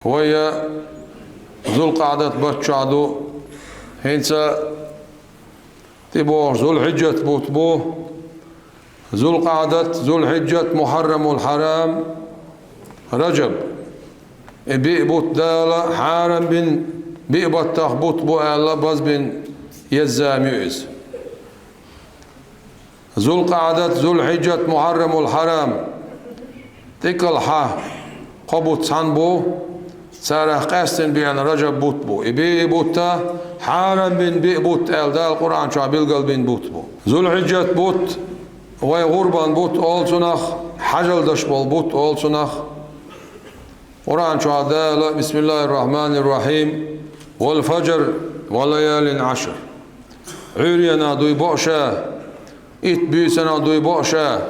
وهي ذو القعدة بتشعدو هنسا تبو ذو الحجة بوتبو ذو القعدة ذو الحجة محرم الحرام رجب بيئبوت دالة حارم بن بيئبوت تخبوت بو ألا بز بن يزاميز ذو القعدة ذو الحجة محرم الحرام تكل حا قبوت سانبو سارح قاستن بين رجب بوت بو بيئبوت حارم بن بيئبوت ألا القرآن شو بيلقل بن بوت بو ذو الحجة بوت وي غربان بوت أول سنخ حجل دشبال بوت أول سنخ قرآن شو عدالة بسم الله الرحمن الرحيم والفجر وليال عشر عرينا دوي باشا ات بيسنا دوي باشا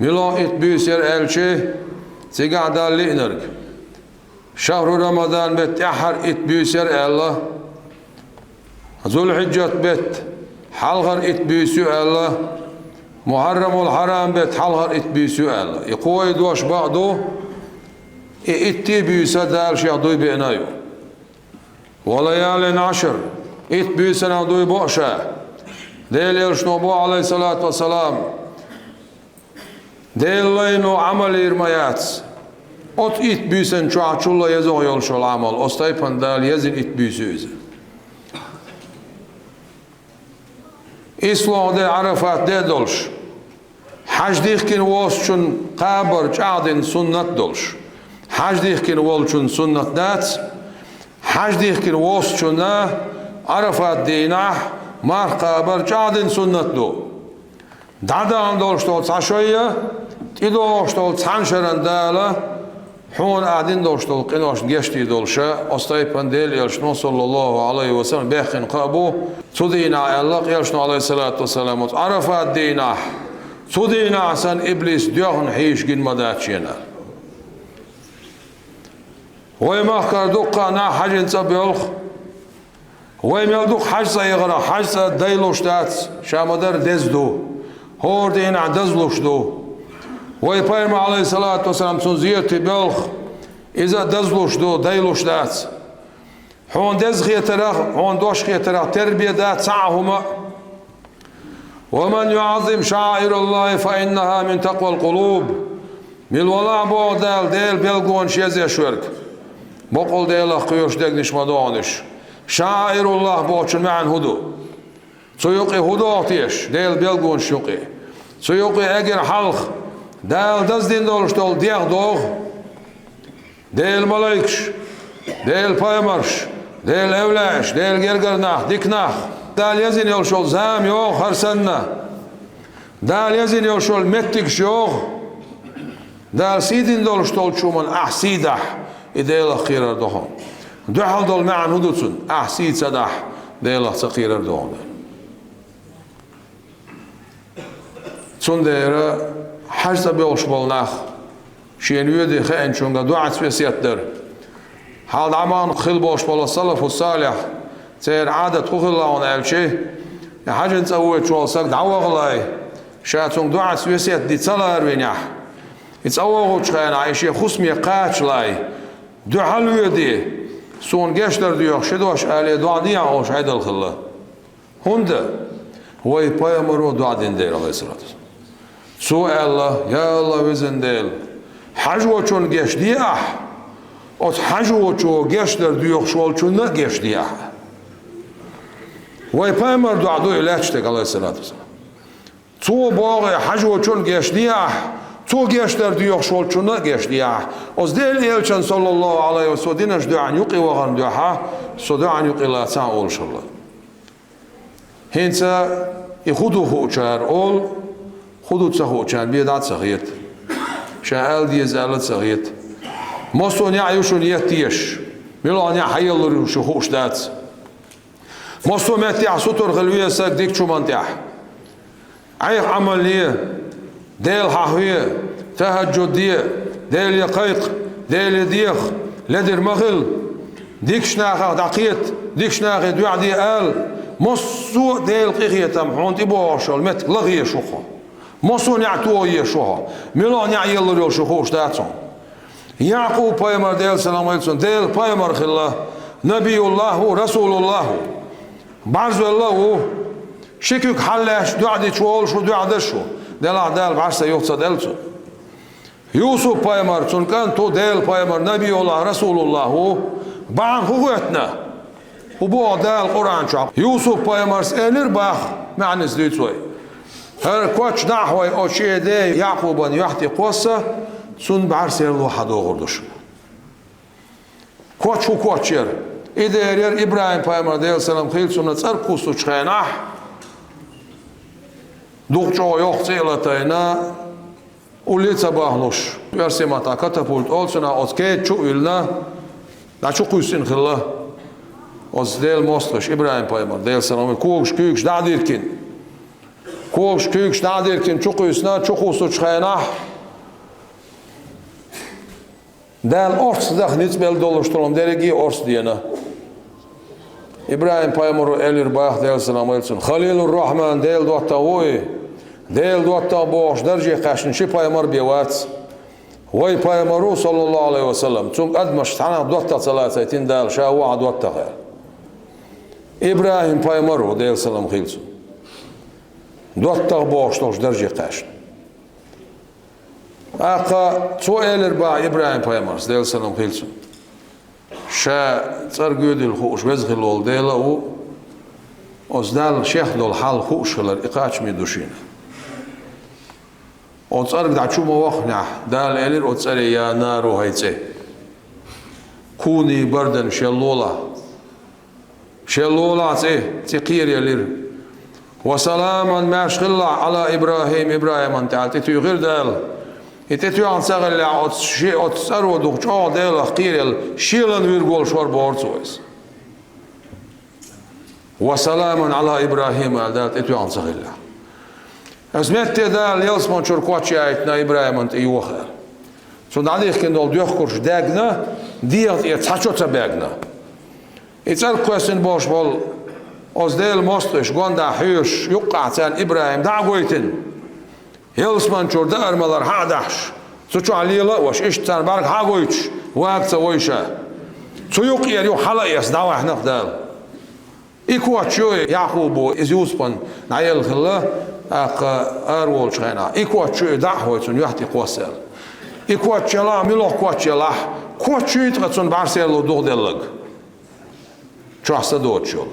ملا ات بيسر الشي تقعد اللينرك شهر رمضان بيت احر ات بيسر الله ذو الحجة بيت حلغر ات بيسو الله محرم الحرام بيت حلغر ات بيسو الله يقوي دوش بعضو اتي بيسا دال شيخ دوي بعنايو وليال عشر ات بيسنا دوي باشا ديل يرشنو عليه الصلاة والسلام ديل لينو عمل إرميات ات ات بيسن شو عشولا يزو يلشو العمل استيبن دال يزن ات بيسوز إسلام دي عرفات دي دولش حج ديخكين واسشن قابر جعدن سنة دولش حج ديخكين والشن سنة دات حج ديخكين واسشن عرفات دينه مار قابر جعدن سنة دو دادا دولش دول تشوية تدولش دول تنشرن داله حون قاعدين دولش دول قناش جشتي دولشة استيبن ديل يلشنو صلى الله عليه وسلم بيخن قابو تدينا الله يلشنو عليه الصلاة والسلام عرفات دينه تدينا سن إبليس ديوهن حيش جن مداتشينا ويما كردوقا نا حجن سبيلخ ويما يلدوق حج سيغرا حج سديلوش دات شامدر دزدو هور دينا دزلوش دو ويبايم عليه الصلاة والسلام سنزيرتي بيلخ إذا دزلوش دو ديلوش دات هون دز خيترخ هون دوش خيترخ تربية دات سعهما ومن يعظم شعائر الله فإنها من تقوى القلوب ملولا بو ديل بيلقون شيزي شورك بقول ديل قيوش دقنش مدونش شعائر الله بوچن معن هدو سيوقي هدو تيش ديل بيلقون شوقي سيوقي اجر حلق ديل دزدين دولش دول ديغ دوغ ديل ملايكش ديل بايمرش ديل اولاش ديل جرجرناخ ديكناخ دال يزين يلشول زام يوغ هر سنة دال يزين يلشول متكش يوغ دال سيدين دول شتول شومن أحسيدح إديلا خير دوهم دوحل دول معن هدوتسن أحسيد سدح ديلا سقير دوهم تون ديرا حجز بيوش بالناخ شين يودي خين شونغا دوعت في سيتر حال عمان خل بوش بال السلف والصالح تير عادة خوخ الله ونالشي حاجة نسوي شو ساق دعوة الله شاتون دوعت في سيت دي تسلر بينيح يتصوغو تشخين عايشي خصمي قاتش لاي دو حلوية دي سون جاشتر ديوخ شدوش آلي دعا دي عوش عيد الخلا هنده هو يبايا مرو دعا دين دير عليه الصلاة والسلام سو الله يا الله وزن ديل حجوة چون جاش دي ات حجوة چو جاشتر ديوخ شوال چون نا جاش دي هو يبايا مرو دعا دو علاج تك عليه الصلاة والسلام تو باغي حجوة چون جاش دي تو گشتر دیوخ شول چونه گشتیه از دل ایلچن صلی الله علیه و سلم دینش دعان یقی وغن دعها صدعان یقی لا تعال شلا هنسا يخدو خوچار اول خدو تسخوچان بيدات سخيت شاال دي زالت سخيت مصون يعيشون يتيش ملان يحيلر شو خوش دات مصون متع سطر غلويه ساك ديك شو منتع عيق عمليه ديل حاوية تهجدية ديل يقيق ديل ديخ لدر مغل ديك شناخة دقيت ديك شناخة دوعدي آل مصو ديل قيخية تمحون تبوشل مت لغية شوخة مصو نعتوية شوها ملان يعيلر يل شوخوش داتهم Yaqub peygamber değil selam aleyküm değil peygamber khillah Nabiyullahu Resulullahu Barzullahu şekük hallaş duadi çoğul şu duada şu del varsa yoksa delçu Yusuf peygamber çünkü to del peygamber Nabiyullah Resulullahu ban huvvetna bu del Kur'an çok Yusuf peygamber elir bah manis lütfoy her koç dahvay o şeyde Yaqub'un yahti qossa sun barser luhad oğurduş koç hu koç yer İder İbrahim peygamber aleyhisselam khilsuna tsar kusu çxenah Duqço yok zelatayna ulica bahluş versemata katapult olsuna oske çuilna da çuqüsün khilla os del mostış İbrahim peygamber aleyhisselam kuğuş küyüş dadirkin kuğuş küyüş dadirkin çuqüsna çuqusu çxenah Del ors da hiç bel doluşturum deregi ors diyene. İbrahim peygamber elir bayah del selam aleyküm. Halilur Rahman del dotta oy. Del dotta boş derece qaşın şi peygamber biwat. Vay peygamber sallallahu aleyhi ve sellem. Çünkü admış tana dotta salatin del şawa dotta. İbrahim peygamber del selam aleyküm. Dotta boş derece qaşın. Aqa çoğelir ba İbrahim peygamber del selam aleyküm. Şa tsargudil xuş vezgil ol dela o ozdal şehdol hal xuşlar iqaç mi duşin. O tsarg da çuma vaqna dal elir o tsare ya naru hayce. Kuni bardan şellola. Şellola tiqir yelir. Ve salaman maşgilla ala İbrahim İbrahim ta'ati tüğir dal. İtetü ansağılla ot sarı dokço del qirel şilan virgol şor borçoys. Ve selamun ala İbrahim aldat etü ansağılla. Azmette dal yelsmon çorkoçya etna İbrahim ant yuha. So dadih kendol diyor kurş dagna diyor et saçota bagna. İtsal question boş bol ozdel mostoş gonda hüş yuqatan İbrahim da goytin. Yelsman çorda armalar hadaş. Suçu aliyla vaş işten bark hagoyç. Vakta oyşa. Suyuk yer yok hala yas davah naqdal. İkvaçyo Yaqubu izyuspan nayel khilla arwol chayna. İkvaçyo dahvoytun yahti qosel. İkvaçyala miloh kvaçyala. Kvaçyo tratsun barselo dogdellag. Çasta doçyol.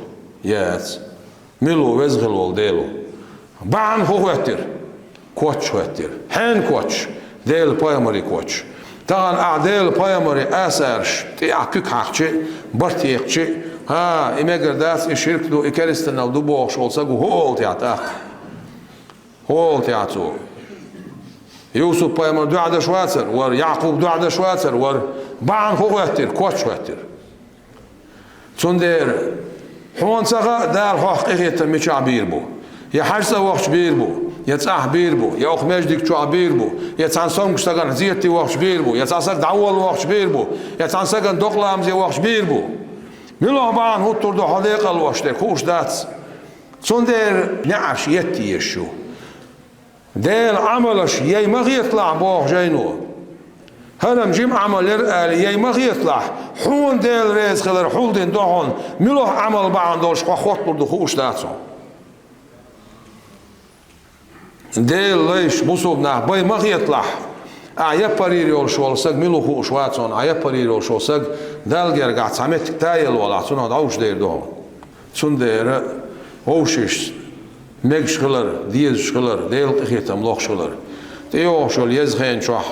Yes. Milo vezgilol delo. Ban hovetir. Koç vetir. Hen koç. Del peygameri koç. Tağan a'del peygamberi asarş. Ti akük haqçı. Bartiyekçi. Ha imegerdas işirklu ikeristan du boş olsa gu hol tiyata. Hol tiyatsu. Yusuf peygamber duada şuatır. Var Yaqub duada şuatır. Var ban hovetir. Koç vetir. Çonder. Huansaga dal haqiqiyete meçabir bu. Ya harsa vaqt bir bu. Yatsah bir bu. Ya oxmejdik çu bir bu. Ya tansan gustagan ziyeti vaqt bir bu. Ya tansak davol vaqt bir bu. Ya tansagan doqlamız ya vaqt bir bu. Miloh ban huturdu hadiqal vaqt xuş dat. Sonder na'ash yetti yeshu. Del amalash yaymaq yatla boq jaynu. Hanam jim amaler ali yaymaq yatla. Hun del rezqalar huldin doğon. Miloh amal ban dolş xotturdu xuş dat. Del leş musubna bay mağyatlah. Ayap parir yolş olsak miluhu şvatson ayap parir yolş olsak dalger gatsamet tayel olatsun o davş derdi. Sundere oşiş megşgılar diyezşgılar del qitam loqşgılar. Teo şol yezgen şah.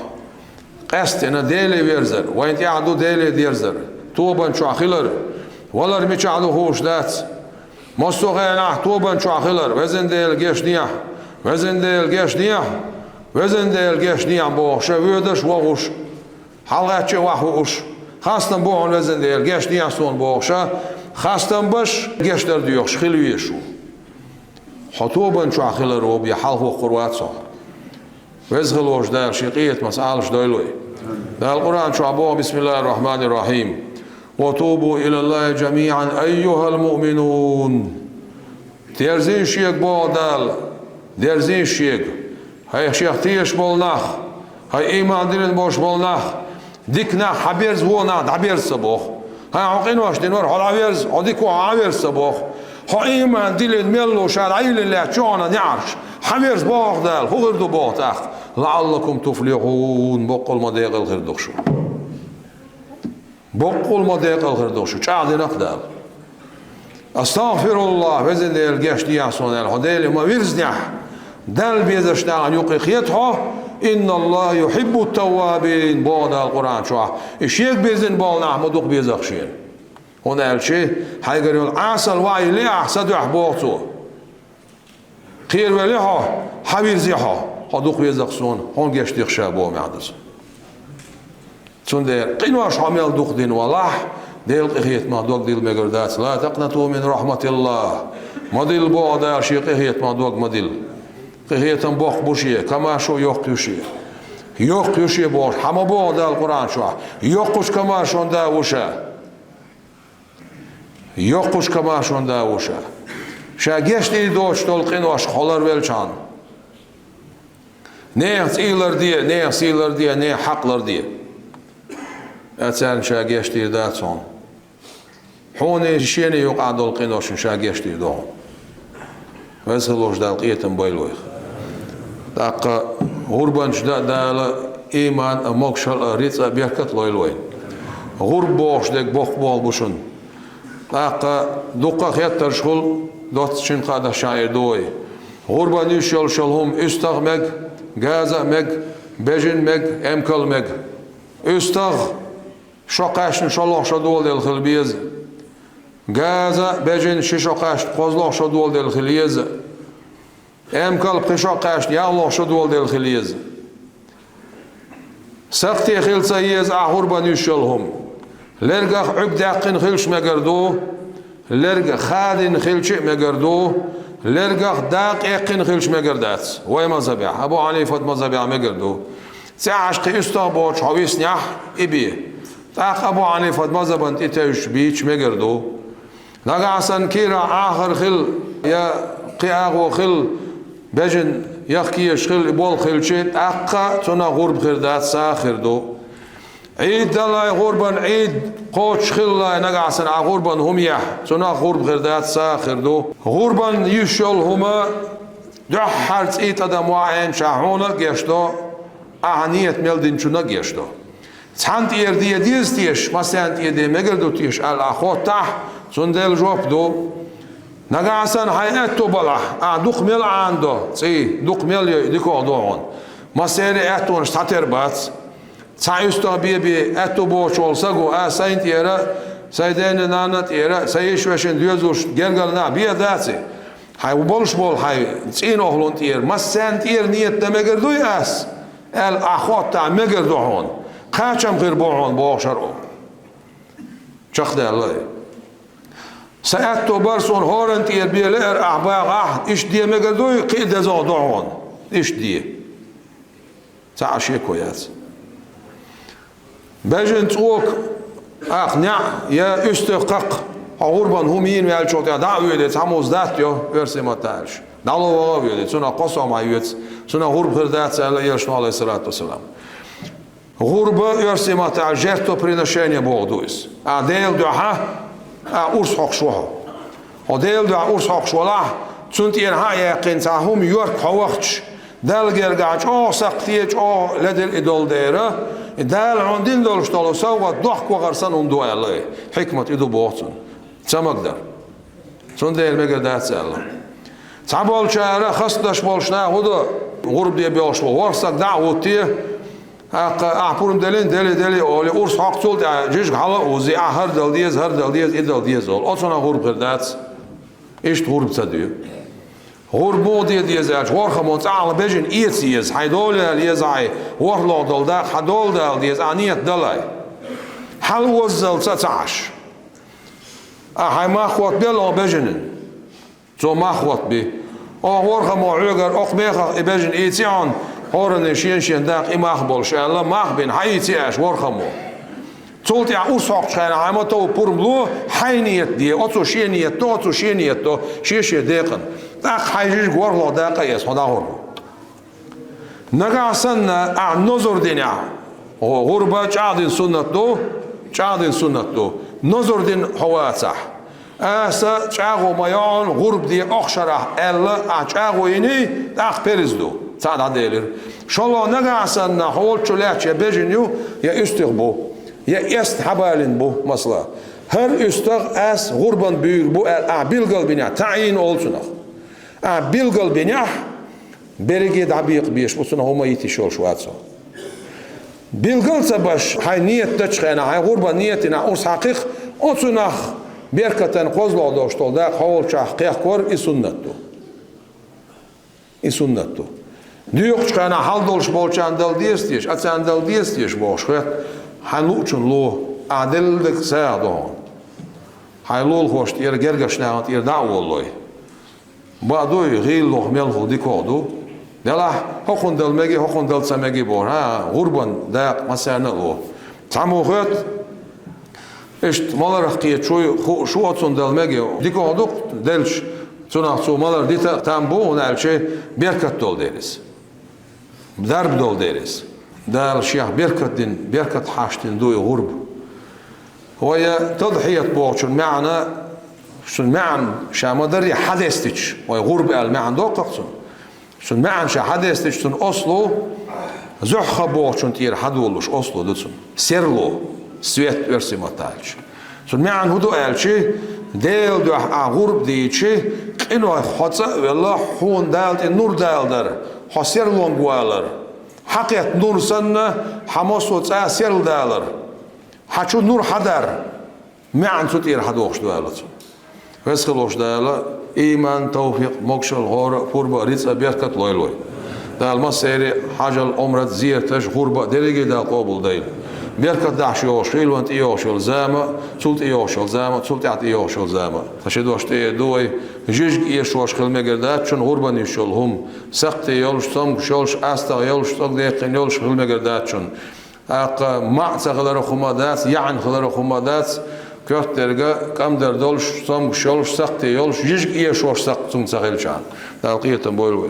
Qastena dele verzer. Ve ent ya'du dele derzer. Toban şahilar. Valar miçadu hoşdat. Mostoğena toban şahilar. Vezen del geçniyah. Vezendel geçniya, vezendel geçniya bu şevüdeş vahuş, halqatçı vahuş. Hastan bu on vezendel geçniya son bu şa, hastan baş geçler diyor şilviye şu. Hatuban şu ahiler o bir halhu qurwatsa. Vezgil ojdar şiqiyet mas'alş doyloy. Dal Kur'an şu abu bismillahirrahmanirrahim. Ve tubu ilallahi cemi'an eyyuhal mu'minun. Terzin şiyek bu dal. Derzin şiyek. Hay şiyek tiyeş bolnaq. Hay iman dilin boş bolnaq. ديكنا حبيرز ونا دعبير صبوخ ها عقين واش دينور حال عبيرز عديكو عبير صبوخ ها إيمان ديلين ميلو شال عيل اللي تشونا نعرش حبيرز باخ دال هو غير دو باخ تاخ لعلكم تفلحون بقول ما ديق الغير دوشو بقول ما ديق الغير دوشو شعدي نقدال استغفر الله بزن ديال جاش ديا صونال هديل ما ويرزنح دال بيزشنا عن يقيخيتها إن الله يحب التوابين بعد القرآن شو الشيخ بيزن بالنا أحمدوك بيزخشين هنا الشيء هيقول يقول عسل وعي لي أحسد يحبوطو خير وليها حبير زيها هدوك بيزخسون هون جاش ديخ شابو معدس تون دير قنواش عمل دوك دين ولاح ديل قيخيت ما دوك ديل مقردات لا تقنطوا من رحمة الله ما ديل بعد الشيء قيخيت ما دوك ما ديل قيهتن باخ بوشيه كما شو يوق يوشيه باش همه بعد القرآن شو يوقش كما شون دا وشه يوقش كما شون دا وشه شاگشتی دوش تلقین واش خالر ولچان نه سیلر دیه نه حقلر دیه اتسان شاگشتی داتون حوني شيني يقع دلقين واشن شاگشتی دو وزهلوش دالقيتن بايلويخ داقا غربانش دالا إيمان موكشل ريتسا بيركت لويلوين غربوش ديك بوخ بول بوشن داقا دوقا خيطر شغل دوت شن قادة شاير دوي غربان يشل شلهم استغ مج غازا مج بجن مج امكل مج استغ شقاشن شلوح شدول ديل خلبيز غازا بجن ششقاش قوزلوح شدول ديل خليز امكل قشقاش يالوح شدول ديل خليز سختي خلصا يز غربان يشلهم لرغخ عبداقن خلش مگردو لرغ خادن خلش مگردو لرغخ داق اقن خلش مگردات وای مذهبع ابو حنیفه مذهبع مگردو سعشق استابوچ حویس نح ابي داق ابو حنیفه مذهبن اتش بيچ مگردو لغاسن كيرا اخر خل يا قياغو خل بجن يخكيش خل بول خلشت اقا تنا غرب خردات ساخردو عيد دلاي غربان عيد قوش خلا نقعسن غربان هم يح تنا غرب خردات ساخردو غربان يشل هما دحرت ايت ادم وعين شاهونا گشتو اهنيت ملدين شونا گشتو تحنت يرديه ديستيش مثلا يدي مگردو تيش الاخوت تح سندل جوب دو نقعسن حياتو بلا دوق مل عنده سي دوق مل ديكو دوون مثلا اتون شتاتر بات سايستو بيبي اتو بوش olsa ساينت يرا سايدين نانت يرا سايش وشن ديوزوش گرگلنا بيا داتي هاي بولش بول هاي تين اهلون تير ما سنت ير نيت مگردو اس ال اخوات تا مگردو هون قاچم غير بوهون بوشرو چخد الله ساعتو برسون هورن تير بيلر احباغ ايش دي مگردو قيد زادو هون ايش دي تعشي كويس بجن توك نع يا استقق غربان همين ويال شوت يا دعوه تاموز دات يو ورسي ما تاعش دالو وابيو سنا قصه ما يوت سنا غرب خردات سال يشنا عليه الصلاه والسلام غرب ورسي ما تاع جرتو برينشينيا بوغدوس ديل دوها اورس حق شوها ديل دو اورس حق شولا تنت ينها يقين تاهم يورك حوختش دال گرگاچ سختیچ لدل ادول دیره دال عندين دولش طالو سوا ضحك وغرسان وندو الله حكمة إدو بوطن تمقدر سنديل مقدات سأله تعبال شهر خصدش بالشنا هذا غرب دي بيوش ورسك دعوتيه أعبورم دلي أولي أورس حق تول جيش حلا وزي هر ديز إدل ديز أصلا غرب غردات إيش غرب تديو غربو ديز اج ورخمون تعال بجن ايتسيز حيدول اليزعي ورلو دول دا حدول دال ديز انيت دلاي حل وزل 19 هاي ما خوت بلا بجن تو ما خوت بي ورخمو عقر اقبيخ بجن ايتيان هورن شين داق اما اخبل شاء الله ما بين حيتي اش ورخمو تولت يا اوساق شاين عما تو بورملو حينيت دي اوتو شينيت تو شينيت تو شيشه دقن داق حيجيش غورلو داق يس هدا غور نغاسن نظر دينيا غربة جادين سنة دو جادين سنة دو نظر دين حواسح أسا جاغو ميان غرب دي أخشره ألا جاغو إني أخ برزدو تعال عديلر شالله نقعسن حول شلاتش يا بيجنيو يا استغبو يا استحبالين بو مثلا هر استغ أس غربان بير بو بيلغل بنيا تعيين أولسنخ بيلغل بنيا بريجي دعبيق بيش بسنا هما يتشول شواتسو بيلغل سباش هاي نية تشخينا هاي غربة نيتنا أوس حقيق أوسنخ بيركتن قوزلو دوشتول داك حول شاخ قيح كور إسنتو ديوق شخينا حال دولش بولشان دل ديستيش أتسان دل ديستيش بوش خيط حنوچن لو عدل دك ساعدون هاي لول خوشت إير جرجش نعمت إير دعوة الله بعدوي غير لوح ملخو ديكودو دلا هخون دل مجي هخون دل سمجي بور غربان داق مسألة لو تعمو خيط إشت مالر حقيقة شو أتصون دل مجي ديكودو دلش تناقصو مالر ديتا تامبو ونالشي بيركت دول ديرس درب دول ديرس دال شيخ بيركت حاشتين دوي غرب وهي تضحية بوغشن معنا شن معن شامدري حدثتش وهي غرب المعن دوققسن شن معن شا حدثتش شن أصلو زحخ بوغشن تير حدولوش أصلو دسن سيرلو سويت ورسي مطالش شن معن هدو ألشي ديل دو غرب ديشي إنو خطأ والله حون دالت النور دال در حسيرلون قوالر حقيقة نور سنة حماس وتسع سيرل دالر حشو نور حدر معن ستير حدوخش دوالت ويسخلوش دالا إيمان توفيق مكشل غورة فوربا ريتسا بيركت لوي دال مسيري حاجة الأمرة زيرتش غوربا ديريجي دا قابل دايل بيركت داش يوشيل وانت يوشيل زاما تسلت يوشيل زاما تسلت يعطي يوشيل زاما تشدوش تيدوي جيج يشوش خلمي قردات شن غربا يشول هم سقط يولش تم شولش أستغ يولش تق ديقين يولش خلمي قردات شن أق معت خلر خمادات يعني خلر خمادات كوت درجة كم در دولش تم شولش سقط يولش جيج يشوش سقط تم سقيل شان تلقيه تنبول